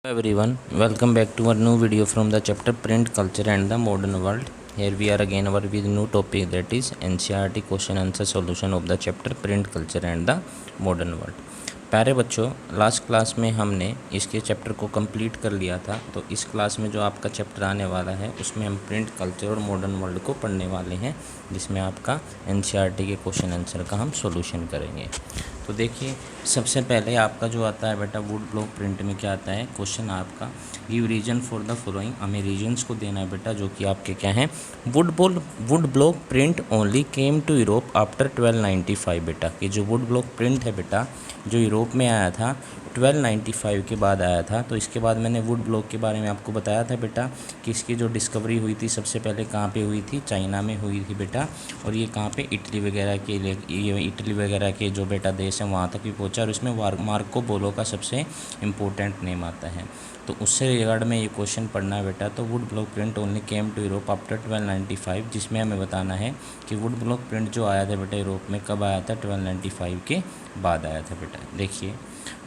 Everyone, welcome back to our new video from the chapter Print Culture and the Modern World. Here we are again with new topic, that is NCERT question answer solution of the chapter Print Culture and the Modern World. प्यारे बच्चों, last class में हमने इसके chapter को complete कर लिया था। तो इस क्लास में जो आपका चैप्टर आने वाला है उसमें हम प्रिंट कल्चर और मॉडर्न वर्ल्ड को पढ़ने वाले हैं, जिसमें आपका एनसीईआरटी के क्वेश्चन आंसर का हम सॉल्यूशन करेंगे। तो देखिए, सबसे पहले आपका जो आता है बेटा वुड ब्लॉक प्रिंट में क्या आता है क्वेश्चन आपका, give reason for the following. हमें रीजन्स को देना है बेटा, जो कि आपके क्या हैं। Wood block print only came to Europe after 1295 बेटा, कि जो वुड ब्लॉक प्रिंट है बेटा जो यूरोप में आया था 1295 के बाद आया था। तो इसके बाद मैंने वुड ब्लॉक के बारे में आपको बताया था बेटा कि इसकी जो डिस्कवरी हुई थी सबसे पहले कहाँ पे हुई थी, चाइना में हुई थी बेटा। और ये कहाँ पे, इटली वगैरह के, ये इटली वगैरह के जो बेटा देश है वहाँ तक भी पहुँचा। और इसमें मार्को पोलो का सबसे इम्पोर्टेंट नेम आता है। तो उससे रिगार्ड में ये क्वेश्चन पढ़ना है बेटा। तो wood block print only came to Europe after 1295, जिसमें हमें बताना है कि वुड ब्लॉक प्रिंट जो आया था बेटा यूरोप में कब आया था, 1295 के बाद आया था बेटा। देखिए,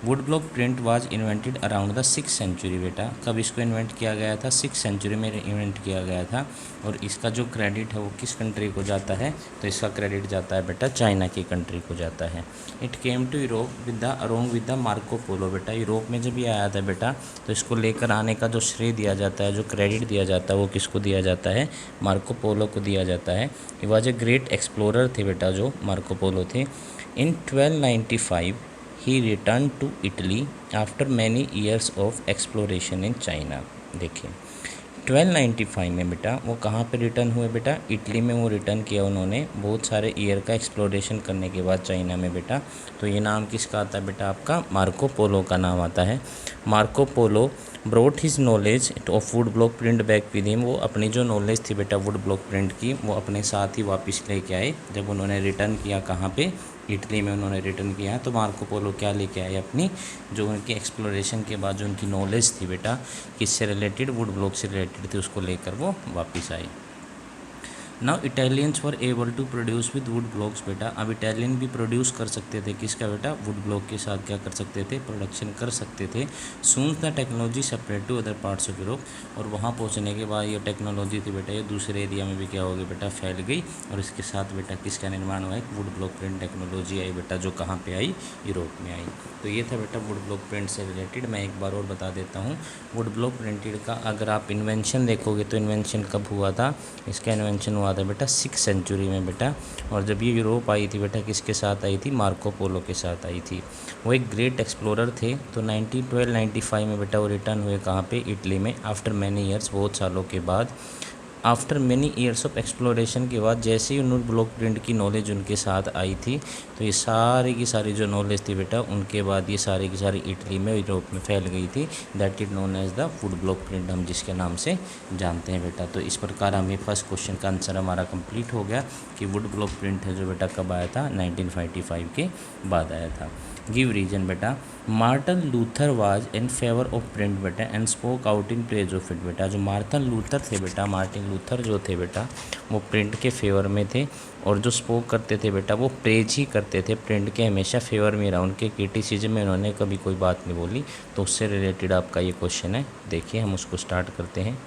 wood block print was invented around the 6th century बेटा। कब इसको इन्वेंट किया गया था, 6th सेंचुरी में इन्वेंट किया गया था। और इसका जो क्रेडिट है वो किस कंट्री को जाता है, तो इसका क्रेडिट जाता है बेटा चाइना की कंट्री को जाता है। It came to Europe with the along with the Marco Polo बेटा। यूरोप में जब ये आया था बेटा तो इसको लेकर आने का जो श्रेय दिया जाता है, जो क्रेडिट दिया जाता है, वो किसको दिया जाता है, मार्को पोलो को दिया जाता है। He was a great explorer थे बेटा जो मार्को पोलो थे। इन 1295 he returned to Italy after many years of exploration in China। देखिए, 1295 में बेटा वो कहाँ पे रिटर्न हुए बेटा, इटली में वो रिटर्न किया उन्होंने, बहुत सारे ईयर का एक्सप्लोरेशन करने के बाद चाइना में बेटा। तो ये नाम किसका आता है बेटा, आपका मार्को पोलो का नाम आता है। Marco Polo brought his knowledge of would block print back with him. वो अपनी जो नॉलेज थी बेटा वुड ब्लॉक प्रिंट की, वो अपने साथ ही वापस लेके आए। जब उन्होंने रिटर्न किया कहाँ पे, इटली में उन्होंने रिटर्न किया। तो मार्को पोलो क्या लेके आए, अपनी जो उनकी एक्सप्लोरेशन के बाद जो उनकी नॉलेज थी बेटा किससे रिलेटेड, वुड ब्लॉक से रिलेटेड थी, उसको लेकर वो वापस आए। Now Italians were able to produce with wood blocks बेटा। अब इटालियन भी प्रोड्यूस कर सकते थे किसका बेटा, वुड ब्लॉक के साथ क्या कर सकते थे, प्रोडक्शन कर सकते थे। Soon the technology separate to other parts of Europe. और वहाँ पहुँचने के बाद ये टेक्नोलॉजी थी बेटा ये दूसरे एरिया में भी क्या हो गई बेटा, फैल गई। और इसके साथ बेटा किसका निर्माण हुआ, एक वुड ब्लॉक प्रिंट टेक्नोलॉजी आई बेटा, जो कहाँ पर आई, यूरोप में आई। तो ये था बेटा वुड ब्लॉक प्रिंट से रिलेटेड। मैं एक बार और बता देता हूँ, वुड ब्लॉक प्रिंटेड का अगर आप इन्वेंशन देखोगे तो इन्वेंशन कब हुआ था, इसका इन्वेंशन हुआ था बेटा 6th सेंचुरी में बेटा। और जब ये यूरोप आई थी बेटा किसके साथ आई थी, मार्को पोलो के साथ आई थी। वो एक ग्रेट एक्सप्लोरर थे। तो 1295 में बेटा वो रिटर्न हुए कहाँ पे, इटली में, आफ्टर मैनी ईयर्स, बहुत सालों के बाद। After many years of exploration के बाद जैसे ही उन्होंने ब्लॉक प्रिंट की नॉलेज उनके साथ आई थी, तो ये सारी की सारी जो नॉलेज थी बेटा उनके बाद ये सारी की सारी इटली में, यूरोप में फैल गई थी। That is known as the wood block print, हम जिसके नाम से जानते हैं बेटा। तो इस प्रकार हमें फर्स्ट क्वेश्चन का आंसर हमारा कंप्लीट हो गया कि वुड ब्लॉक प्रिंट है जो बेटा कब आया था, 1945 के बाद आया था। गिव रीजन बेटा, Martin Luther was in favour of print बेटा and spoke out in praise of it बेटा। जो मार्टिन लूथर थे बेटा, मार्टिन लूथर जो थे बेटा वो प्रिंट के फेवर में थे। और जो स्पोक करते थे बेटा वो प्रेज ही करते थे, प्रिंट के हमेशा फेवर में रहा, उनके क्रिटिसिज्म में उन्होंने कभी कोई बात नहीं बोली। तो उससे रिलेटेड आपका ये क्वेश्चन है। देखिए, हम उसको स्टार्ट करते हैं।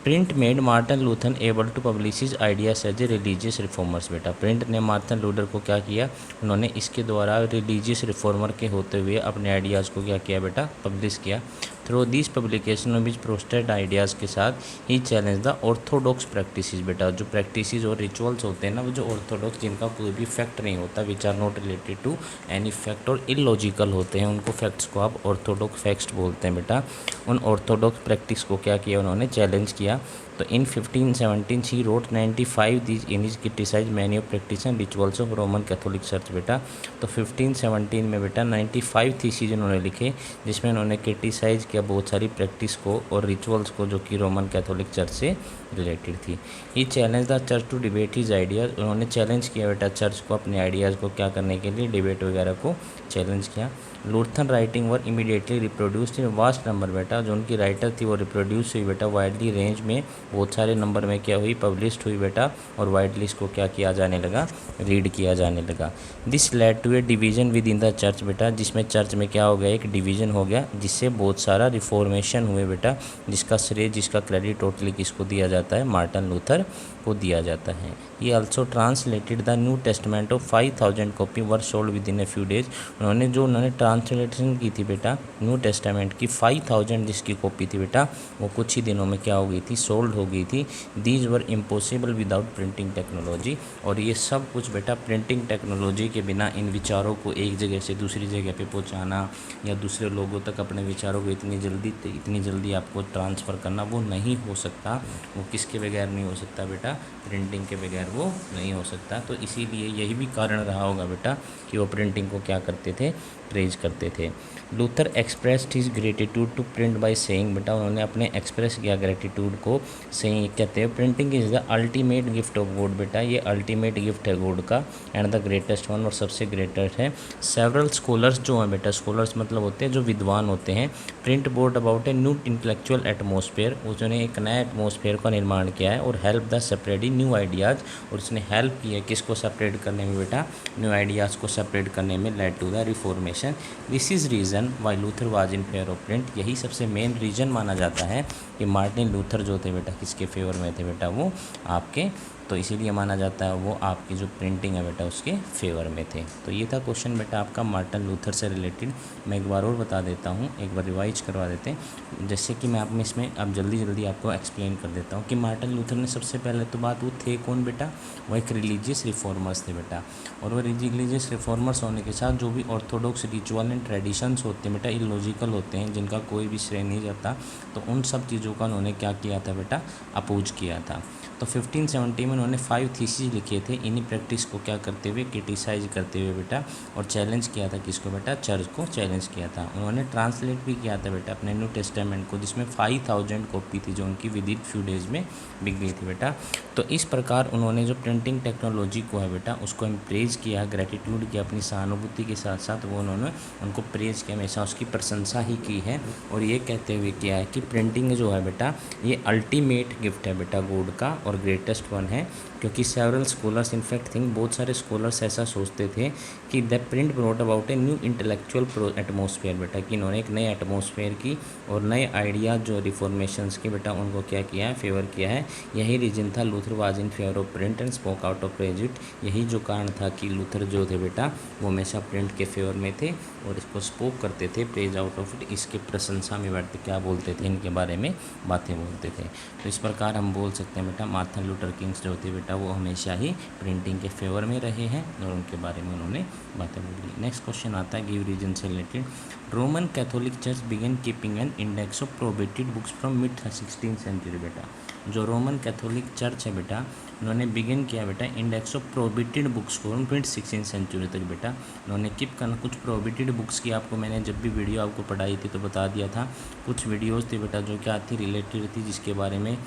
Print made Martin Luther able to publish his ideas as a religious reformers बेटा। प्रिंट ने मार्टिन लूथर को क्या किया, उन्होंने इसके द्वारा रिलीजियस रिफॉर्मर के होते हुए अपने आइडियाज़ को क्या किया बेटा, पब्लिश किया। Through this publication of his prostrate ideas के साथ ही चैलेंज द ऑर्थोडॉक्स प्रैक्टिसेस बेटा। जो प्रैक्टिसेस और रिचुअल्स होते हैं ना, वो जो ऑर्थोडॉक्स, जिनका कोई भी फैक्ट नहीं होता, which are not related to any fact और इलॉजिकल होते हैं, उनको फैक्ट्स को आप ऑर्थोडॉक्स फैक्ट्स बोलते हैं बेटा। उन ऑर्थोडॉक्स प्रैक्टिस को क्या किया, उन्होंने चैलेंज किया। तो इन 1517 ही wrote 95 theses in his criticise many of practice and rituals of Roman Catholic Church बेटा। तो 1517 में बेटा 95 थीसीज उन्होंने लिखे, जिसमें उन्होंने क्रिटिसाइज किया बहुत सारी प्रैक्टिस को और रिचुअल्स को जो कि रोमन कैथोलिक चर्च से रिलेटेड थी। He challenge the church to debate his ideas. उन्होंने चैलेंज किया बेटा चर्च को अपने आइडियाज़ को क्या करने के लिए, डिबेट वगैरह को चैलेंज किया। Lutheran writing were immediately reproduced in vast number बेटा, जो उनकी राइटर थी वो रिप्रोड्यूस हुई बेटा वाइडली रेंज में, बहुत सारे नंबर में क्या हुई, पब्लिश्ड हुई बेटा, और वाइडली इसको क्या किया जाने लगा, रीड किया जाने लगा। This led to a division within the church बेटा, जिसमें चर्च में क्या हो गया, एक डिवीजन हो गया, जिससे बहुत सारा रिफॉर्मेशन हुए बेटा, जिसका श्रेय जिसका क्रेडिट टोटली किसको दिया जाता है, मार्टिन लूथर को दिया जाता है। ये also translated the new testament of 5000 copy were sold with in a few days. उन्होंने ट्रांसलेशन की थी बेटा न्यू टेस्टामेंट की 5000 जिसकी कॉपी थी बेटा, वो कुछ ही दिनों में क्या हो गई थी, सोल्ड हो गई थी। These were impossible without printing technology, और ये सब कुछ बेटा प्रिंटिंग टेक्नोलॉजी के बिना इन विचारों को एक जगह से दूसरी जगह पे पहुंचाना या दूसरे लोगों तक अपने विचारों को इतनी जल्दी आपको ट्रांसफ़र करना वो नहीं हो सकता। वो किसके बगैर नहीं हो सकता बेटा, प्रिंटिंग के बगैर वो नहीं हो सकता। तो इसीलिए यही भी कारण रहा होगा बेटा कि वो प्रिंटिंग को क्या करते थे, प्रेज करते थे। Luther expressed his gratitude to print by saying बेटा, उन्होंने अपने एक्सप्रेस किया ग्रेटिट्यूड को सेइंग, कहते हैं printing is the ultimate gift of God बेटा, ये अल्टीमेट गिफ्ट है गॉड का, एंड द ग्रेटेस्ट वन, और सबसे ग्रेटेस्ट है। सेवरल स्कॉलर्स जो हैं बेटा, स्कॉलर्स मतलब होते हैं जो विद्वान होते हैं, print board about a new intellectual atmosphere, उसने एक नया एटमोसफेयर का निर्माण किया है, और help the separating new ideas, और उसने हेल्प की है किसको सेपरेट करने में बेटा, न्यू आइडियाज़ को सेपरेट करने में, led to the reformation. This is reason why Luther was in favour of print, यही सबसे मेन रीज़न माना जाता है कि मार्टिन लूथर जो थे बेटा किसके फेवर में थे बेटा, वो आपके, तो इसीलिए माना जाता है वो आपकी जो प्रिंटिंग है बेटा उसके फेवर में थे। तो ये था क्वेश्चन बेटा आपका मार्टिन लूथर से रिलेटेड। मैं एक बार और बता देता हूँ, एक बार रिवाइज करवा देते हैं, जैसे कि मैं आप में इसमें अब जल्दी आपको एक्सप्लेन कर देता हूँ कि मार्टिन लूथर ने सबसे पहले तो बात, वो थे कौन बेटा, वो एक रिलीजियस रिफॉर्मर्स थे बेटा, और वो रिलीजियस रिफॉर्मर्स होने के साथ जो भी ऑर्थोडॉक्स रिचुअल एंड ट्रेडिशंस होते हैं बेटा, इलॉजिकल होते हैं, जिनका कोई भी श्रेय नहीं जाता, तो उन सब चीज़ों का उन्होंने क्या किया था बेटा, अपोज किया था। तो 1570 में उन्होंने 5 थीसिस लिखे थे, इन्हीं प्रैक्टिस को क्या करते हुए, क्रिटिसाइज करते हुए बेटा, और चैलेंज किया था किसको बेटा, चर्च को चैलेंज किया था। उन्होंने ट्रांसलेट भी किया था बेटा अपने न्यू टेस्टामेंट को, जिसमें 5000 कॉपी थी जो उनकी विद इन फ्यू डेज में बिक गई थी बेटा। तो इस प्रकार उन्होंने जो प्रिंटिंग टेक्नोलॉजी को है बेटा उसको प्रेज किया, ग्रेटिट्यूड किया, अपनी सहानुभूति के साथ साथ वो उन्होंने उनको प्रेज किया, हमेशा उसकी प्रशंसा ही की है, और ये कहते हुए किया है कि प्रिंटिंग जो है बेटा ये अल्टीमेट गिफ्ट है बेटा गॉड का, और ग्रेटेस्ट वन है, क्योंकि सेवरल स्कॉलर्स इनफैक्ट थिंक, बहुत सारे स्कॉलर्स ऐसा सोचते थे कि the print brought about a new intellectual atmosphere बेटा, कि इन्होंने एक नए एटमोसफेयर की और नए आइडिया जो रिफॉर्मेशंस के बेटा उनको क्या किया है, फेवर किया है। यही रीजन था Luther was in favour of print and spoke out of praise it, यही जो कारण था कि लूथर जो थे बेटा वो हमेशा प्रिंट के फेवर में थे और इसको स्पोक करते थे, प्रेज आउट ऑफ इट, इसके प्रशंसा में बैठते क्या बोलते थे, इनके बारे में बातें बोलते थे। तो इस प्रकार हम बोल सकते हैं बेटा मार्टिन लूथर किंग्स जो थे बेटा वो हमेशा ही प्रिंटिंग के फेवर में रहे हैं और उनके बारे में उन्होंने बातें बोली। नेक्स्ट क्वेश्चन आता है गिव रीजन से related. Roman Catholic Church began keeping an index of prohibited books from mid 16th century बेटा, जो रोमन कैथोलिक चर्च है बेटा उन्होंने बिगिन किया बेटा इंडेक्स ऑफ प्रोहिबिटेड बुक्स को मिड 16th सेंचुरी तक बेटा उन्होंने कीप करना। कुछ प्रोहिबिटेड बुक्स की आपको मैंने जब भी वीडियो आपको पढ़ाई थी तो बता दिया था, कुछ वीडियोस थी बेटा जो क्या थी, रिलेटेड थी, जिसके बारे में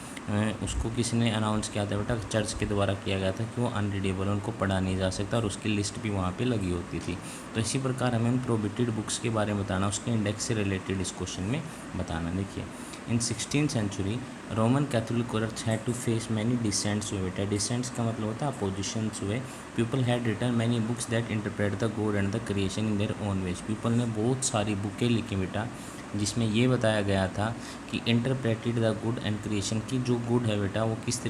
उसको किसने अनाउंस किया था बेटा, चर्च के द्वारा किया गया था कि वो अनरीडेबल, उनको पढ़ा नहीं जा सकता, और उसकी लिस्ट भी वहाँ पे लगी होती थी। तो इसी प्रकार हमें प्रोहिबिटेड बुक्स के बारे में बताना, उसके इंडेक्स से रिलेटेड इस क्वेश्चन में बताना। देखिए in 16th century Roman Catholic Church had to face many dissents हुए बेटा, डिसेंट्स का मतलब होता है अपोजिशंस हुए। People had written many books that interpret the god and the creation in their own ways, people ने बहुत सारी बुकें लिखी बेटा जिसमें ये बताया गया था कि interpreted the good and creation, की जो गुड है बेटा वो किस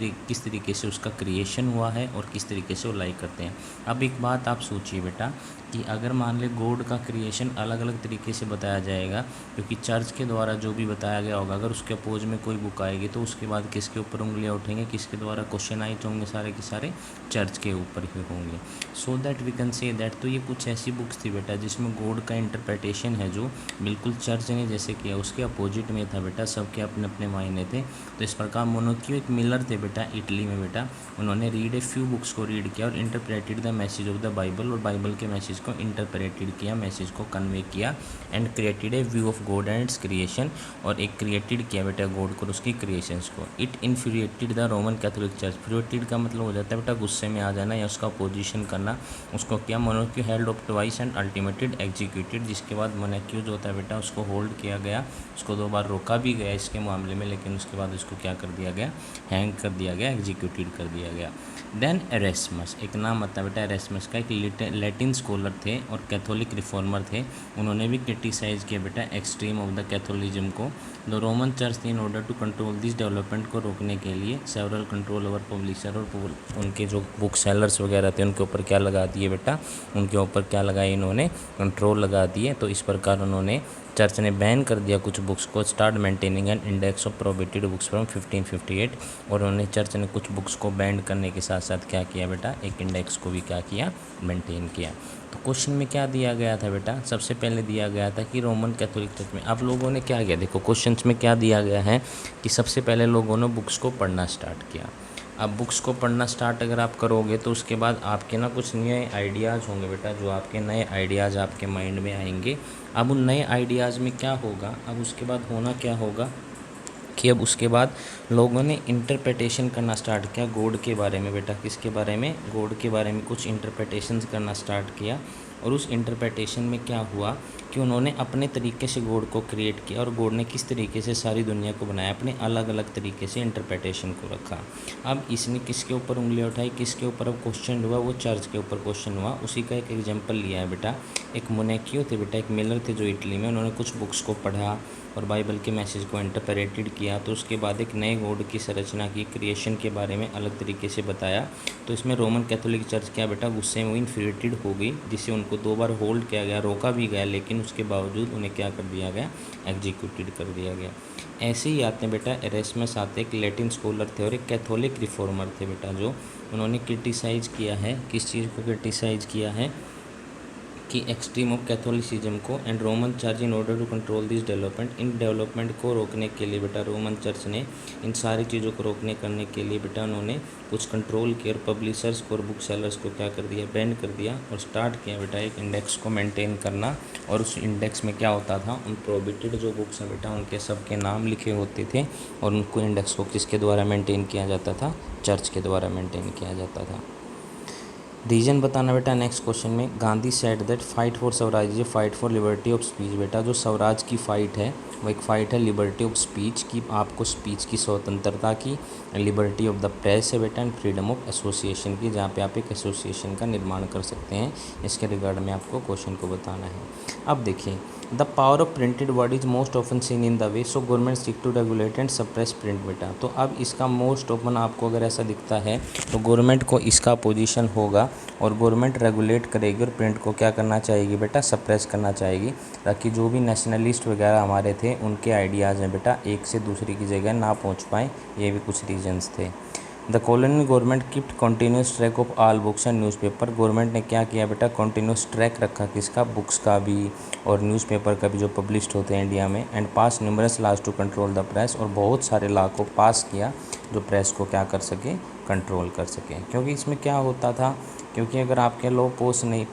तरीके से उसका क्रिएशन हुआ है और किस तरीके से वो लाइक करते हैं। अब एक बात आप सोचिए बेटा कि अगर मान ले गॉड का क्रिएशन अलग अलग तरीके से बताया जाएगा, क्योंकि चर्च के द्वारा जो भी बताया गया होगा, अगर उसके अपोज में कोई बुक आएगी तो उसके बाद किसके ऊपर उंगलियां उठेंगे, किसके द्वारा क्वेश्चनाइज होंगे, सारे के सारे चर्च के ऊपर ही होंगे। So that we can say that, तो ये कुछ ऐसी बुक्स थी बेटा जिसमें गॉड का इंटरप्रिटेशन है जो बिल्कुल चर्च ने जैसे किया, उसके अपोजिट में था बेटा, सबके अपने अपने मायने थे। तो इस प्रकार मोनोक्यू एक मिलर थे बेटा इटली में बेटा, उन्होंने रीड ए फ्यू बुक्स को रीड किया और interpreted the message of the Bible, और बाइबल के मैसेज को इंटरप्रेटेड किया, मैसेज को कन्वे किया, and created a view of God and it's creation, और एक क्रिएटेड किया बेटा गॉड को, उसकी क्रिएशंस को। It infuriated the Roman Catholic church, furiated का मतलब हो जाता है बेटा गुस्से में आ जाना या उसका अपोजिशन करना, उसको किया। Menocchio held off twice and ultimately executed, जिसके बाद मोनोक्यू जो होता है बेटा उसको होल्ड किया गया, उसको 2 बार रोका भी गया इसके मामले में, लेकिन उसके बाद उसको क्या कर दिया गया, हैंग कर दिया गया, एग्जीक्यूटेड कर दिया गया। देन एरेस्मस, एक नाम आता है बेटा एरेस्मस का, एक लैटिन स्कॉलर थे और कैथोलिक रिफॉर्मर थे, उन्होंने भी क्रिटिसाइज किया बेटा एक्सट्रीम ऑफ द कैथोलिज्म को। The Roman church in order to control this development को रोकने के लिए सेवरल कंट्रोल ओवर पब्लिशर, और उनके जो बुक सेलर्स वगैरह थे उनके ऊपर क्या लगा दिए बेटा, उनके ऊपर क्या लगाए इन्होंने, कंट्रोल लगा दिए। तो इस प्रकार उन्होंने चर्च ने बैन कर दिया कुछ बुक्स को, start maintaining an index of prohibited books from 1558, और उन्होंने चर्च ने कुछ बुक्स को बैन करने के साथ साथ क्या किया बेटा, एक इंडेक्स को भी क्या किया, मेंटेन किया। तो क्वेश्चन में क्या दिया गया था बेटा, सबसे पहले दिया गया था कि रोमन कैथोलिक चर्च में आप लोगों ने क्या किया, देखो क्वेश्चन में क्या दिया गया है कि सबसे पहले लोगों ने बुक्स को पढ़ना स्टार्ट किया। अब बुक्स को पढ़ना स्टार्ट अगर आप करोगे तो उसके बाद आपके ना कुछ नए आइडियाज़ होंगे बेटा, जो आपके नए आइडियाज़ आपके माइंड में आएंगे। अब उन नए आइडियाज़ में क्या होगा, अब उसके बाद होना क्या होगा कि अब उसके बाद लोगों ने इंटरप्रिटेशन करना स्टार्ट किया गॉड के बारे में बेटा, किसके बारे में, गॉड के बारे में कुछ इंटरप्रिटेशंस करना स्टार्ट किया। और उस इंटरप्रिटेशन में क्या हुआ कि उन्होंने अपने तरीके से गॉड को क्रिएट किया, और गॉड ने किस तरीके से सारी दुनिया को बनाया, अपने अलग अलग तरीके से इंटरप्रिटेशन को रखा। अब इसने किसके ऊपर उंगली उठाई, किसके ऊपर अब क्वेश्चन हुआ, वो चर्च के ऊपर क्वेश्चन हुआ। उसी का एक एग्जांपल लिया है बेटा, एक मोनेक्यू थे बेटा, एक मिलर थे जो इटली में, उन्होंने कुछ बुक्स को पढ़ा और बाइबल के मैसेज को इंटरप्रेटेड किया, तो उसके बाद एक नए गॉड की संरचना की, क्रिएशन के बारे में अलग तरीके से बताया। तो इसमें रोमन कैथोलिक चर्च क्या बेटा, गुस्से में वो इन्फ्यूरिएटेड हो गई, जिससे उनको 2 बार होल्ड किया गया, रोका भी गया, लेकिन उसके बावजूद उन्हें क्या कर दिया गया, एग्जीक्यूटेड कर दिया गया। ऐसे ही आते हैं बेटा एरेस्मस आते, एक लैटिन स्कॉलर थे और एक कैथोलिक रिफॉर्मर थे बेटा, जो उन्होंने क्रिटिसाइज़ किया है, किस चीज़ को क्रिटिसाइज़ किया है कि एक्सट्रीम ऑफ कैथोलिसिज्म को and Roman church in order to control this development, इन डेवलपमेंट को रोकने के लिए बेटा रोमन चर्च ने इन सारी चीज़ों को रोकने करने के लिए बेटा उन्होंने कुछ कंट्रोल किया, और पब्लिशर्स को और बुक सेलर्स को क्या कर दिया, बैन कर दिया, और स्टार्ट किया बेटा एक इंडेक्स को मेंटेन करना। और उस इंडेक्स में क्या होता था, उन प्रोहिबिटेड जो बुक्स हैं बेटा उनके सबके नाम लिखे होते थे, और उनको इंडेक्स को किसके द्वारा मेंटेन किया जाता था, चर्च के द्वारा मेंटेन किया जाता था। रीजन बताना बेटा नेक्स्ट क्वेश्चन में, Gandhi said that fight for Swaraj is a fight for liberty of speech बेटा, जो स्वराज की फ़ाइट है वो एक फ़ाइट है लिबर्टी ऑफ स्पीच की, आपको स्पीच की स्वतंत्रता की, लिबर्टी ऑफ द प्रेस है बेटा, एंड फ्रीडम ऑफ एसोसिएशन की, जहाँ पे आप एक एसोसिएशन का निर्माण कर सकते हैं। इसके रिगार्ड में आपको क्वेश्चन को बताना है। अब देखिए, the power of printed word is most often seen in the way, so government stick to regulate and suppress print बेटा। तो अब इसका मोस्ट ओपन आपको अगर ऐसा दिखता है तो गवर्नमेंट को इसका पोजीशन होगा, और गवर्नमेंट रेगुलेट करेगी और प्रिंट को क्या करना चाहेगी बेटा, सप्रेस करना चाहेगी, ताकि जो भी नेशनलिस्ट वगैरह हमारे थे उनके आइडियाज़ हैं बेटा एक से दूसरी की जगह ना पहुंच पाएँ। ये भी कुछ रीजंस थे। The colonial government kept continuous track of all books and newspaper, government ने क्या किया बेटा, कॉन्टीन्यूस ट्रैक रखा किसका, बुक्स का भी और न्यूज़पेपर का भी जो पब्लिश्ड होते हैं इंडिया में, and pass numerous laws to control the press, और बहुत सारे लॉ को पास किया जो प्रेस को क्या कर सके, कंट्रोल कर सके। क्योंकि इसमें क्या होता था, क्योंकि अगर आपके लॉ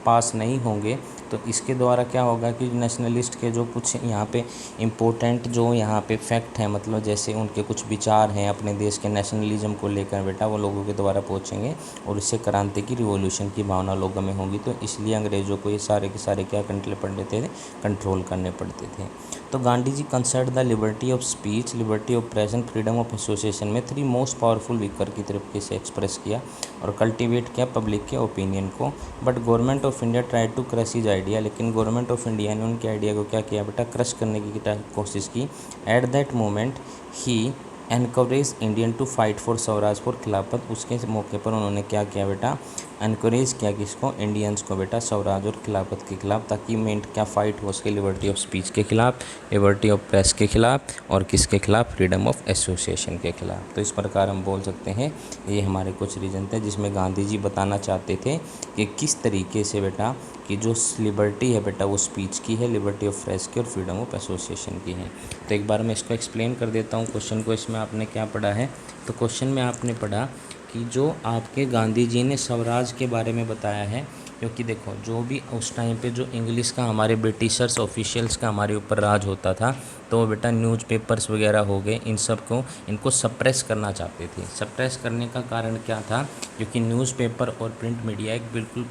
पास नहीं होंगे तो इसके द्वारा क्या होगा कि नेशनलिस्ट के जो कुछ यहाँ पे इम्पोर्टेंट जो यहाँ पे फैक्ट है, मतलब जैसे उनके कुछ विचार हैं अपने देश के नेशनलिज्म को लेकर बेटा, वो लोगों के द्वारा पहुँचेंगे, और इससे क्रांति की रिवॉल्यूशन की भावना लोगों में होगी। तो इसलिए अंग्रेज़ों को ये सारे के सारे क्या करने पड़ते थे, कंट्रोल करने पड़ते थे। तो Gandhi ji consider the liberty of speech, liberty of press and freedom of association में 3 मोस्ट पावरफुल विकर की तरीके से एक्सप्रेस किया और कल्टिवेट किया पब्लिक के ओपिनियन को। But government of India try to crush his idea, लेकिन गवर्नमेंट ऑफ इंडिया ने उनके आइडिया को क्या किया बेटा, क्रश करने की कोशिश की। At that moment he encourage Indian to fight for Swaraj for Khilafat, उसके मौके पर उन्होंने क्या किया बेटा, एनकरेज किया किसको, इंडियंस को बेटा स्वराज और खिलाफत के खिलाफ, ताकि मेंट क्या फ़ाइट हो उसके लिबर्टी ऑफ स्पीच के खिलाफ, लिबर्टी ऑफ प्रेस के खिलाफ और किसके खिलाफ, फ्रीडम ऑफ एसोसिएशन के खिलाफ। तो इस प्रकार हम बोल सकते हैं ये हमारे कुछ रीजन थे जिसमें गांधी जी बताना चाहते थे कि किस तरीके से बेटा कि जो लिबर्टी है बेटा वो स्पीच की है, लिबर्टी ऑफ प्रेस की और फ्रीडम ऑफ एसोसिएशन की है। तो एक बार मैं इसको एक्सप्लेन कर देता हूँ क्वेश्चन को। इसमें आपने क्या पढ़ा है, तो क्वेश्चन में आपने पढ़ा कि जो आपके गांधी जी ने स्वराज के बारे में बताया है, क्योंकि देखो जो भी उस टाइम पे जो इंग्लिश का हमारे ब्रिटिशर्स ऑफिशियल्स का हमारे ऊपर राज होता था, तो बेटा न्यूज़पेपर्स वगैरह हो गए, इन सब को इनको सप्रेस करना चाहते थे। सप्रेस करने का कारण क्या था, क्योंकि न्यूज़पेपर और प्रिंट मीडिया एक बिल्कुल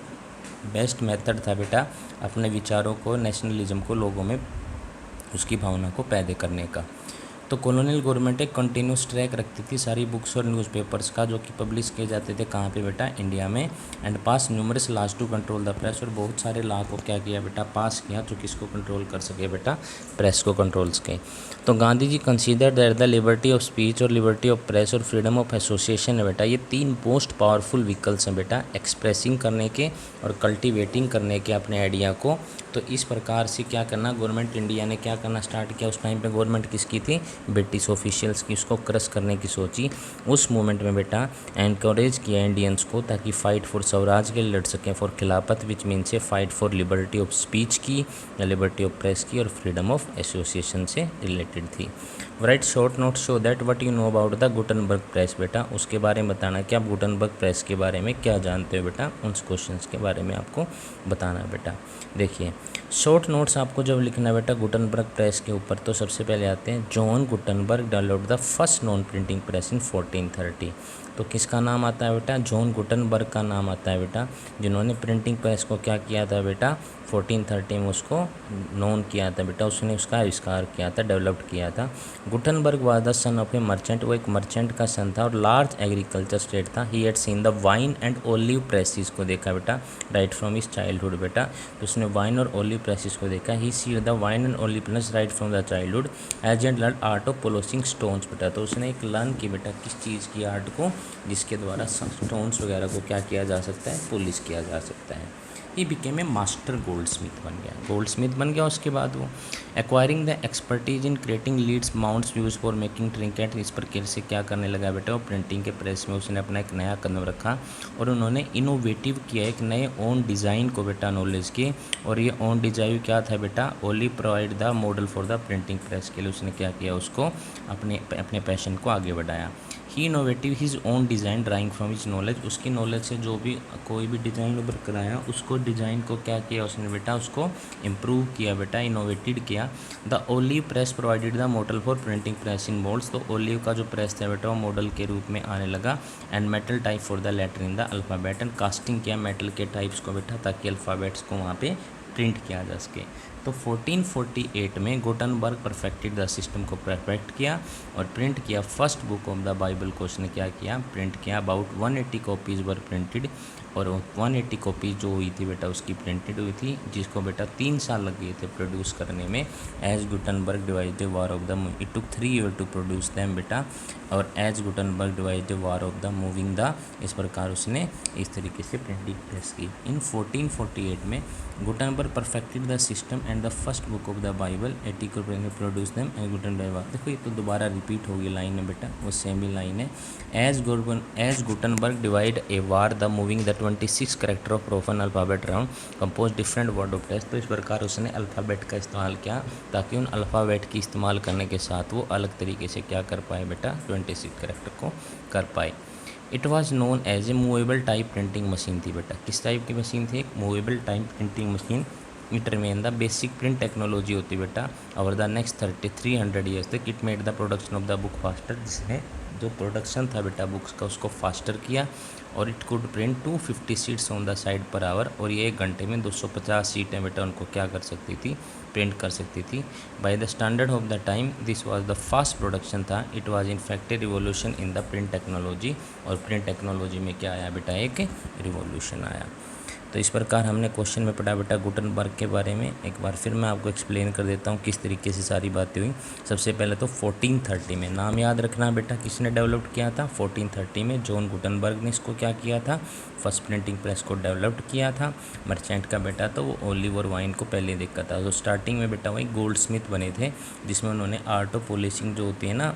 बेस्ट मेथड था बेटा अपने विचारों को, नेशनलिज्म को लोगों में उसकी भावना को पैदा करने का। तो कॉलोनियल गवर्नमेंट एक कंटिन्यूस ट्रैक रखती थी सारी बुक्स और न्यूज़पेपर्स का जो कि पब्लिश किए जाते थे कहाँ पे बेटा, इंडिया में। And pass numerous laws to control the press, और बहुत सारे लॉ को क्या किया बेटा, पास किया जो किसको कंट्रोल कर सके बेटा, प्रेस को कंट्रोल सके। तो Gandhi ji consider that the liberty of speech और लिबर्टी ऑफ प्रेस और फ्रीडम ऑफ एसोसिएशन है बेटा, ये तीन मोस्ट पावरफुल व्हीकल्स हैं बेटा एक्सप्रेसिंग करने के और कल्टिवेटिंग करने के अपने आइडिया को। तो इस प्रकार से क्या करना, गवर्नमेंट इंडिया ने क्या करना स्टार्ट किया, उस टाइम पे गवर्नमेंट किसकी थी, ब्रिटिश ऑफिशियल्स की, उसको क्रश करने की सोची। उस मोमेंट में बेटा एनकरेज किया इंडियंस को ताकि फ़ाइट फॉर स्वराज के लिए लड़ सकें, फॉर खिलाफत विच मीन से fight for liberty of speech की या लिबर्टी ऑफ प्रेस की और फ्रीडम ऑफ एसोसिएशन से रिलेटेड थी। Right short note show that what you know about the Gutenberg press, बेटा उसके बारे में बताना कि आप गुटनबर्ग प्रेस के बारे में क्या जानते हो बेटा, उन क्वेश्चंस के बारे में आपको बताना बेटा। देखिए शॉर्ट नोट्स आपको जब लिखना है बेटा गुटनबर्ग प्रेस के ऊपर, तो सबसे पहले आते हैं John Gutenberg developed the first known printing press in 1430। तो किसका नाम आता है बेटा, जॉन गुटनबर्ग का नाम आता है बेटा, जिन्होंने प्रिंटिंग प्रेस को क्या किया था बेटा, 1430 में उसको नॉन किया था बेटा, उसने उसका आविष्कार किया था, डेवलप्ड किया था। Gutenberg was the son of A merchant, वो एक मर्चेंट का सन था और लार्ज एग्रीकल्चर स्टेट था। He had seen the wine and olive presses को देखा बेटा राइट फ्रॉम हिज चाइल्डहुड बेटा, तो उसने वाइन और ओलिव प्रेसिस को देखा। He saw the wine and olive press right from the childhood age and learn art of polishing stones बेटा, तो उसने एक लर्न की बेटा किस चीज़ की, आर्ट को, जिसके द्वारा स्टोन्स वगैरह को क्या किया जा सकता है, पॉलिश किया जा सकता है। He became a master goldsmith बन गया, गोल्ड स्मिथ बन गया। उसके बाद वो acquiring the expertise in creating leads mounts use for making trinket, इस पर कैसे क्या करने लगा बेटा, वो प्रिंटिंग के प्रेस में उसने अपना एक नया कदम रखा और उन्होंने इनोवेटिव किया एक नए ओन डिज़ाइन को बेटा नॉलेज के, और ये ओन डिज़ाइन क्या था बेटा, only provide the model for the printing press के लिए उसने क्या किया, उसको अपने पैशन को आगे बढ़ाया। He innovative his own design drawing from his knowledge, उसकी नॉलेज से जो भी कोई भी डिज़ाइन उभर कराया उसको डिज़ाइन को क्या किया उसने बेटा, उसको इम्प्रूव किया बेटा, इनोवेटेड किया। The olive press provided the model for printing press in moulds, तो ओलिव का जो प्रेस था बेटा वो मॉडल के रूप में आने लगा। And metal type for the letter in the alphabet, and casting किया मेटल के टाइप्स को बेटा ताकि अल्फ़ाबेट्स को वहाँ पे प्रिंट किया जा सके। तो 1448 में गुटनबर्ग परफेक्टेड द सिस्टम को परफेक्ट किया और प्रिंट किया first book of the Bible को उसने क्या किया, प्रिंट किया। अबाउट 180 कॉपीज़ वर प्रिंटेड, और 180 कॉपीज़ जो हुई थी बेटा उसकी प्रिंटेड हुई थी, जिसको बेटा 3 साल लग गए थे प्रोड्यूस करने में। As Gutenberg devise the war of the, it took 3 year to produce them बेटा, और as Gutenberg devise the war of the moving the, इस प्रकार उसने इस तरीके से प्रिंटिंग प्रेस की। इन 1448 में Gutenberg perfected the system and the first book of the Bible, 80 को प्रोड्यूस दैम एंड गुटनबर्ग। देखो ये तो दोबारा रिपीट होगी लाइन है बेटा, वो सेम ही लाइन है। As Gutenberg divide a war the moving the 26 character of Roman alphabet round compose different word of test, तो इस प्रकार उसने अल्फ़ाबेट का इस्तेमाल किया ताकि उन अल्फ़ाबेट की इस्तेमाल करने के साथ वो अलग तरीके से क्या कर पाए बेटा, 26 कैरेक्टर को कर पाए। It was known as a movable type printing machine थी बेटा, किस टाइप की मशीन थी, एक movable type printing machine. It remain the basic print technology होती बेटा ओवर द नेक्स्ट 300 ईयर्स तक। It made the production of the book faster, जिसने जो प्रोडक्शन था बेटा बुक्स का उसको फास्टर किया। और it could print 250 seats on the side per hour, और ये 1 घंटे में 250 सीटें बेटा उनको क्या कर सकती थी, प्रिंट कर सकती थी। By the standard of the time this was the fast production था। It was in fact a revolution in the print technology, और प्रिंट टेक्नोलॉजी में क्या आया बेटा, एक रिवोल्यूशन आया। तो इस प्रकार हमने क्वेश्चन में पढ़ा बेटा गुटनबर्ग के बारे में। एक बार फिर मैं आपको एक्सप्लेन कर देता हूँ किस तरीके से सारी बातें हुई। सबसे पहले तो 1430 में, नाम याद रखना बेटा, किसने डेवलप किया था? 1430 में जॉन गुटनबर्ग ने इसको क्या किया था? फर्स्ट प्रिंटिंग प्रेस को डेवलप किया था। मर्चेंट का बेटा तो वो ओलिवर वाइन को पहले देखा था। तो स्टार्टिंग में बेटा वही गोल्ड स्मिथ बने थे, जिसमें उन्होंने आर्ट ऑफ पॉलिशिंग जो होती है ना,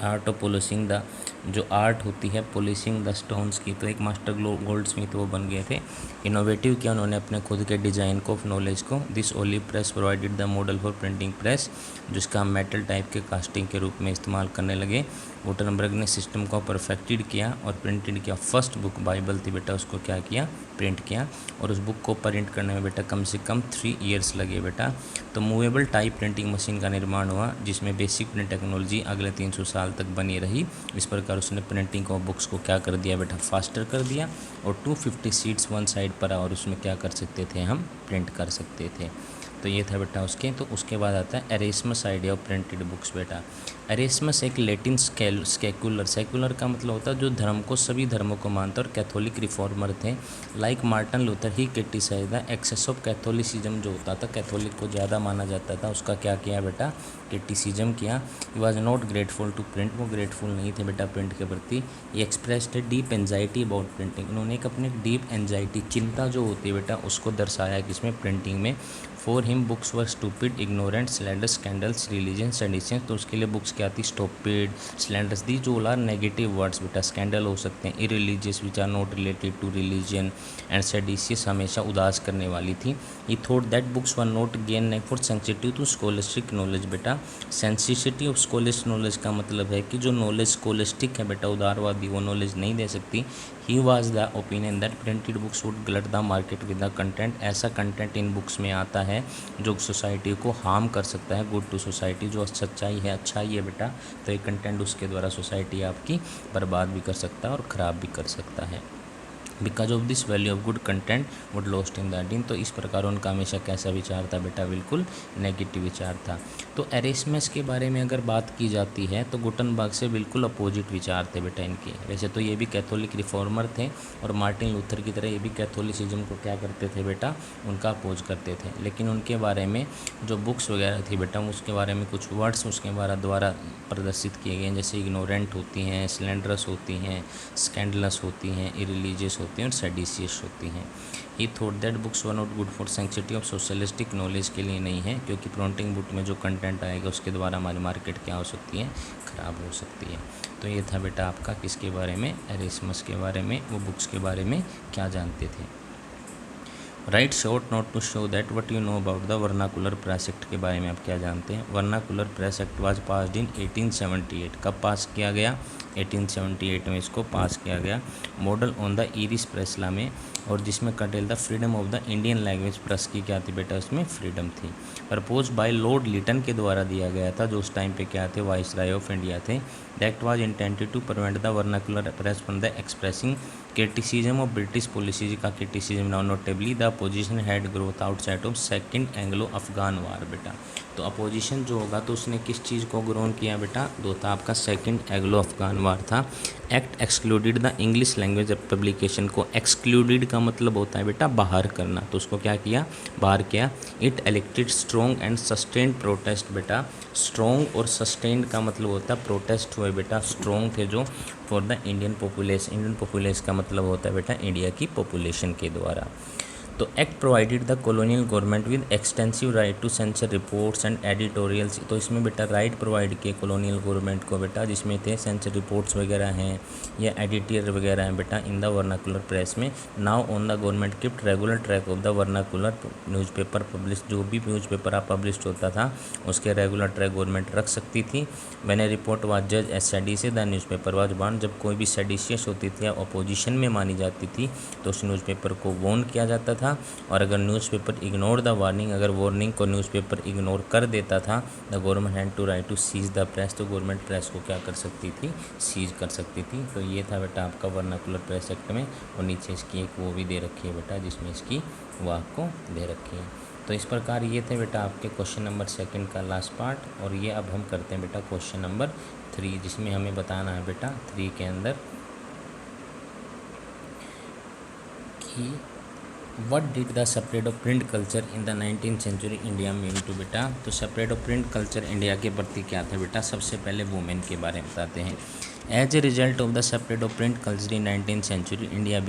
आर्ट ऑफ पॉलिशिंग द, जो आर्ट होती है पॉलिशिंग द स्टोन्स की, तो एक मास्टर गोल्ड स्मिथ वो बन गए थे। इनोवेटिव किया उन्होंने अपने खुद के डिज़ाइन को, ऑफ नॉलेज को। This olive press provided the model for printing press, जिसका हम मेटल टाइप के कास्टिंग के रूप में इस्तेमाल करने लगे। गुटनबर्ग ने सिस्टम को परफेक्टेड किया और प्रिंटेड किया। फर्स्ट बुक बाइबल थी बेटा, उसको क्या किया? प्रिंट किया। और उस बुक को प्रिंट करने में बेटा कम से कम 3 ईयर्स लगे बेटा। तो मूवेबल टाइप प्रिंटिंग मशीन का निर्माण हुआ, जिसमें बेसिक प्रिंट टेक्नोलॉजी अगले 300 साल तक बनी रही। इस प्रकार उसने प्रिंटिंग को, बुक्स को क्या कर दिया बेटा? फास्टर कर दिया। और 250 सीट्स वन साइड पर, और उसमें क्या कर सकते थे? हम प्रिंट कर सकते थे। तो ये था बेटा उसके। तो उसके बाद आता है एरेस्मस आइडिया ऑफ प्रिंटेड बुक्स बेटा। एरेस्मस एक लैटिन स्केकुलर, सेकुलर का मतलब होता है जो धर्म को, सभी धर्मों को मानता, और कैथोलिक रिफॉर्मर थे। Like Martin Luther he criticised the excess of Catholicism, जो होता था कैथोलिक को ज़्यादा माना जाता था, उसका क्या किया बेटा? क्रिटिसिज्म किया। He was not grateful to print, वो ग्रेटफुल नहीं थे बेटा प्रिंट के प्रति। He expressed deep anxiety about printing, उन्होंने एक अपने डीप एंजाइटी, चिंता जो होती है बेटा, उसको दर्शाया किसमें? प्रिंटिंग में। For him books were stupid, ignorant, slanders, scandals, religion, sedition, तो उसके लिए बुक्स क्या थी? स्टूपिड, स्लैंडर्स, दी जो आर नेगेटिव वर्ड्स बेटा, स्कैंडल हो सकते हैं, irreligious which are not related to religion, and seditious, हमेशा उदास करने वाली थी। He thought that books were not gain for sensitive to scholastic knowledge बेटा। सेंसिटिविटी ऑफ स्कॉलिस्ट नॉलेज का मतलब है कि जो नॉलेज स्कॉलिस्टिक है बेटा, उदारवादी, वो नॉलेज नहीं दे सकती। He was the opinion that printed books would glut the market with the content, ऐसा कंटेंट इन बुक्स में आता है जो सोसाइटी को हार्म कर सकता है, गुड टू सोसाइटी, जो सच्चाई है, अच्छाई है बेटा, तो ये कंटेंट उसके द्वारा सोसाइटी आपकी बर्बाद भी कर सकता है और ख़राब भी कर सकता है। Because of this value of good content would lost in the dean, तो इस प्रकार उनका हमेशा कैसा विचार था बेटा? बिल्कुल नेगेटिव विचार था। तो एरेस्मस के बारे में अगर बात की जाती है तो गुटनबर्ग से बिल्कुल अपोजिट विचार थे बेटा इनके। वैसे तो ये भी कैथोलिक रिफॉर्मर थे, और मार्टिन लूथर की तरह ये भी कैथोलिसिज्म को क्या करते थे बेटा? उनका अपोज करते थे। लेकिन उनके बारे में जो बुक्स वगैरह थी बेटा, उसके बारे में कुछ वर्ड्स उसके द्वारा प्रदर्शित किए गए हैं, जैसे इग्नोरेंट होती हैं, स्लैंडरस होती हैं, स्कैंडलस होती हैं, इरिलीजियस होती हैं, और सेडिशियस होती हैं। ही thought that books were not good for sensitive of socialistic knowledge, के लिए नहीं है, क्योंकि प्रिंटिंग बुक में जो कंटेंट आएगा उसके द्वारा हमारी मार्केट क्या हो सकती है? ख़राब हो सकती है। तो ये था बेटा आपका किसके बारे में? एरेस्मस के बारे में। वो बुक्स के बारे में क्या जानते थे? Write short note to show that what you know about the vernacular press act, के बारे में आप क्या जानते हैं? Vernacular press act was passed in 1878। कब पास किया गया? 1878 में इसको पास किया गया। Model on the iris press law में, और जिसमें contain the freedom of the Indian language, press की क्या थी बेटा? उसमें फ्रीडम थी। प्रपोज बाय लॉर्ड लिटन के द्वारा दिया गया था, जो उस टाइम पे क्या थे? वाइसराय ऑफ इंडिया थे। The act was intended to prevent the vernacular press from the expressing criticism of British policies का criticism. Now notably the opposition had growth outside of second Anglo Afghan war बेटा। तो opposition जो होगा तो उसने किस चीज़ को ग्रोन किया बेटा? दो था आपका सेकंड एंग्लो अफगान वार था। Act excluded the English language publication को, एक्सक्लूडेड का मतलब होता है बेटा बाहर करना, तो उसको क्या किया? बाहर किया। It elected strong and sustained protest बेटा। स्ट्रॉन्ग और सस्टेन्ड का मतलब होता है प्रोटेस्ट हुए बेटा, स्ट्रॉन्ग थे जो for the Indian population. Indian population का मतलब होता है बेटा इंडिया की पॉपुलेशन के द्वारा। तो act provided the colonial government with extensive right to sensor reports and editorials, तो इसमें बेटा राइट प्रोवाइड किए कॉलोनियल गवर्नमेंट को बेटा, जिसमें थे सेंसर रिपोर्ट्स वगैरह हैं या एडिटोरियल वगैरह हैं बेटा इन द वर्नाकुलर प्रेस में। Now on the government kept regular track of the vernacular newspaper publish, जो भी न्यूज़पेपर आप पब्लिश होता था उसके रेगुलर ट्रैक गवर्नमेंट रख सकती थी। व्हेन ए रिपोर्ट वाज जज as seditious the newspaper was burn, जब कोई भी सेडिशियस होती थी या अपोजिशन में मानी जाती थी तो उस न्यूज़पेपर को वॉर्न किया जाता था। और अगर न्यूज़पेपर इग्नोर द वार्निंग, अगर वार्निंग को न्यूज़पेपर इग्नोर कर देता था, the government had to right to seize the press, तो गवर्नमेंट प्रेस को क्या कर सकती थी? सीज कर सकती थी। तो ये था बेटा आपका वर्नाकुलर प्रेस एक्ट में। और नीचे इसकी एक वो भी दे रखी है बेटा, जिसमें इसकी वाक को दे रखी है। तो इस प्रकार ये थे बेटा आपके क्वेश्चन नंबर 2 का लास्ट पार्ट। और ये अब हम करते हैं बेटा क्वेश्चन नंबर 3, जिसमें हमें बताना है बेटा 3 के अंदर कि what did the separate of print culture in the 19th century India mean to बेटा। तो separate of print culture India के प्रति क्या था बेटा, सबसे पहले वुमेन के बारे में बताते हैं। As a result of the separate of print culture in 19th century India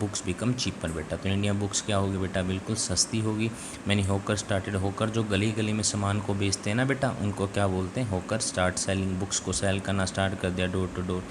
books become cheaper बेटा। तो इंडिया बुक्स क्या होगी बेटा, बिल्कुल सस्ती होगी। मैंने होकर स्टार्टेड, होकर जो गली गली में सामान को बेचते हैं ना बेटा, उनको क्या बोलते हैं, होकर स्टार्ट सेलिंग, बुक्स को सेल करना स्टार्ट कर दिया डोर टू डोर।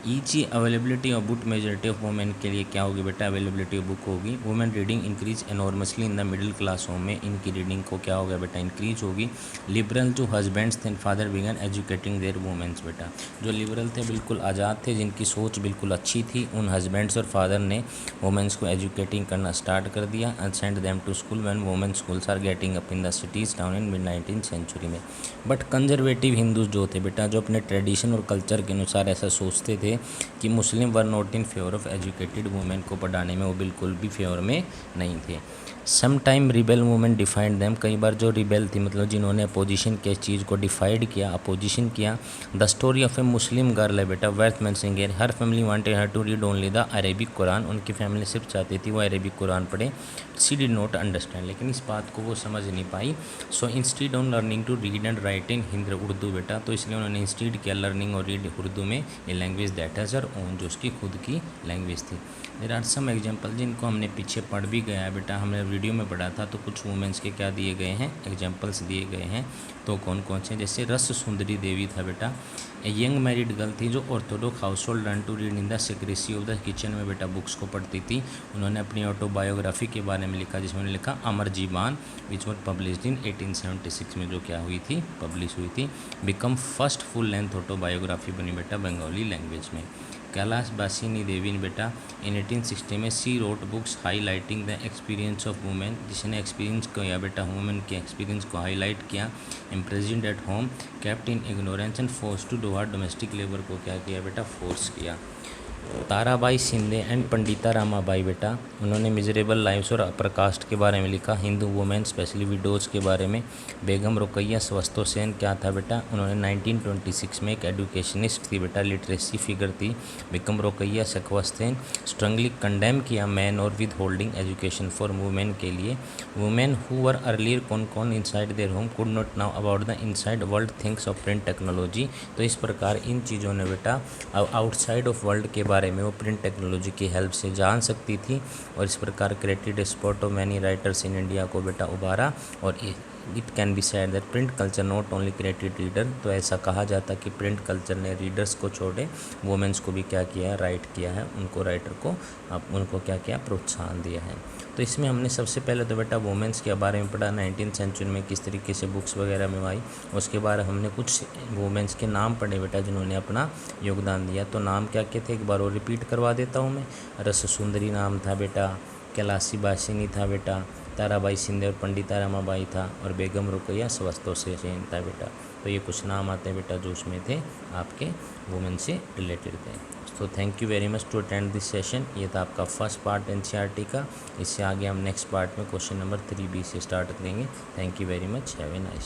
ईची availability of book majority of women के लिए क्या होगी बेटा, अवेलेबिलिटी ऑफ बुक होगी। Women reading increase enormously in the middle class home में, इनकी रीडिंग को क्या होगा बेटा, इंक्रीज होगी। लिबरल जो हस्बैंड्स थे father began educating their womens बेटा, जो लिबरल थे बिल्कुल आज़ाद थे, जिनकी सोच बिल्कुल अच्छी थी, उन हस्बैंड्स और फादर ने वुमेन्स को एजुकेटिंग करना स्टार्ट कर दिया and send them to school when women schools are getting up in the cities town in mid 19th century में। बट कंजर्वेटिव हिंदूज जो थे बेटा, जो अपने ट्रेडिशन और कल्चर के अनुसार ऐसा सोचते थे कि Muslim were not in favour of educated women को पढ़ाने में वो बिल्कुल भी फेवर में नहीं थे। Some time rebel women defined them, कई बार जो रिबेल थी मतलब जिन्होंने अपोजिशन के चीज़ को डिफाइड किया, अपोजिशन किया। The story of a Muslim girl है बेटा, worth mentioning here, her family wanted her to read only the Arabic Quran, उनकी फैमिली सिर्फ चाहती थी वो अरेबिक कुरान पढ़े। शी डिड नॉट अंडरस्टैंड, लेकिन इस बात को वो समझ नहीं पाई। So instead on learning to read and write in Hindi Urdu बेटा, तो इसलिए उन्होंने इंस्टीड किया लर्निंग और रीड उर्दू में, ये language that has her own, जो उसकी खुद की लैंग्वेज थी। देयर आर सम एग्जाम्पल जिनको हमने पीछे पढ़ भी गया है बेटा, हमने वीडियो में पढ़ा था, तो कुछ वुमेंस के क्या दिए गए हैं, एग्जाम्पल्स दिए गए हैं। तो कौन कौन से, जैसे रस सुंदरी देवी था बेटा, ए यंग मैरिड गर्ल थी जो orthodox household learn to read in the secrecy of the kitchen में बेटा बुक्स को पढ़ती थी। उन्होंने अपनी ऑटोबायोग्राफी के बारे में लिखा, जिसमें उन्होंने लिखा अमर जीवान, विच वॉज पब्लिश्ड इन 1876 में, जो क्या हुई थी, पब्लिश हुई थी। Become first full length autobiography बनी बेटा बंगाली लैंग्वेज में। कैलाश बासिनी देवी ने बेटा इन 1860 में she wrote books highlighting the experience of women, जिसने एक्सपीरियंस किया बेटा वुमेन के एक्सपीरियंस को हाईलाइट किया। Imprisoned at home kept in ignorance and forced to do hard domestic labour को क्या किया बेटा, फोर्स किया। ताराबाई शिंदे एंड पंडिता रामाबाई बेटा, उन्होंने मिजरेबल लाइव्स और अपर कास्ट के बारे में लिखा, हिंदू वुमेन स्पेशली विडोज़ के बारे में। बेगम रुकैया स्वस्तो सेन क्या था बेटा, उन्होंने 1926 में एक एडुकेशनिस्ट थी बेटा, लिटरेसी फिगर थी। बेगम रुकैया सखवस्तेन स्ट्रंगली कंडेम किया मैन और with holding education for women के लिए। वुमेन हु वर अर्लियर कौन inside their home could not now about the inside world things of print technology. तो इस प्रकार इन चीज़ों ने बेटा आउटसाइड ऑफ वर्ल्ड के बारे में वो प्रिंट टेक्नोलॉजी की हेल्प से जान सकती थी, और इस प्रकार created spot of many writers in India को बेटा उभारा। और it can be said that print culture not only created reader, तो ऐसा कहा जाता कि प्रिंट कल्चर ने रीडर्स को छोड़े वुमेन्स को भी क्या किया है, राइट किया है, उनको राइटर को उनको क्या किया, प्रोत्साहन दिया है। तो इसमें हमने सबसे पहले तो बेटा वुमेन्स के बारे में पढ़ा, 19th सेंचुरी में किस तरीके से बुक्स वगैरह में आई। उसके बाद हमने कुछ वुमेन्स के नाम पढ़े बेटा जिन्होंने अपना योगदान दिया। तो नाम क्या क्या थे एक बार और रिपीट करवा देता हूँ मैं। रस सुंदरी नाम था बेटा, कैलाशी बासिनी था बेटा, ताराबाई शिंदे और पंडिता रामाबाई था, और बेगम रुकैया स्वस्तो सेन था बेटा। तो ये कुछ नाम आते हैं बेटा जो उसमें थे आपके वुमेन से रिलेटेड थे। तो thank you very much to attend this session. ये था आपका फर्स्ट पार्ट एनसीईआरटी का। इससे आगे हम नेक्स्ट पार्ट में क्वेश्चन नंबर 3B से स्टार्ट करेंगे। Thank you very much, have a nice.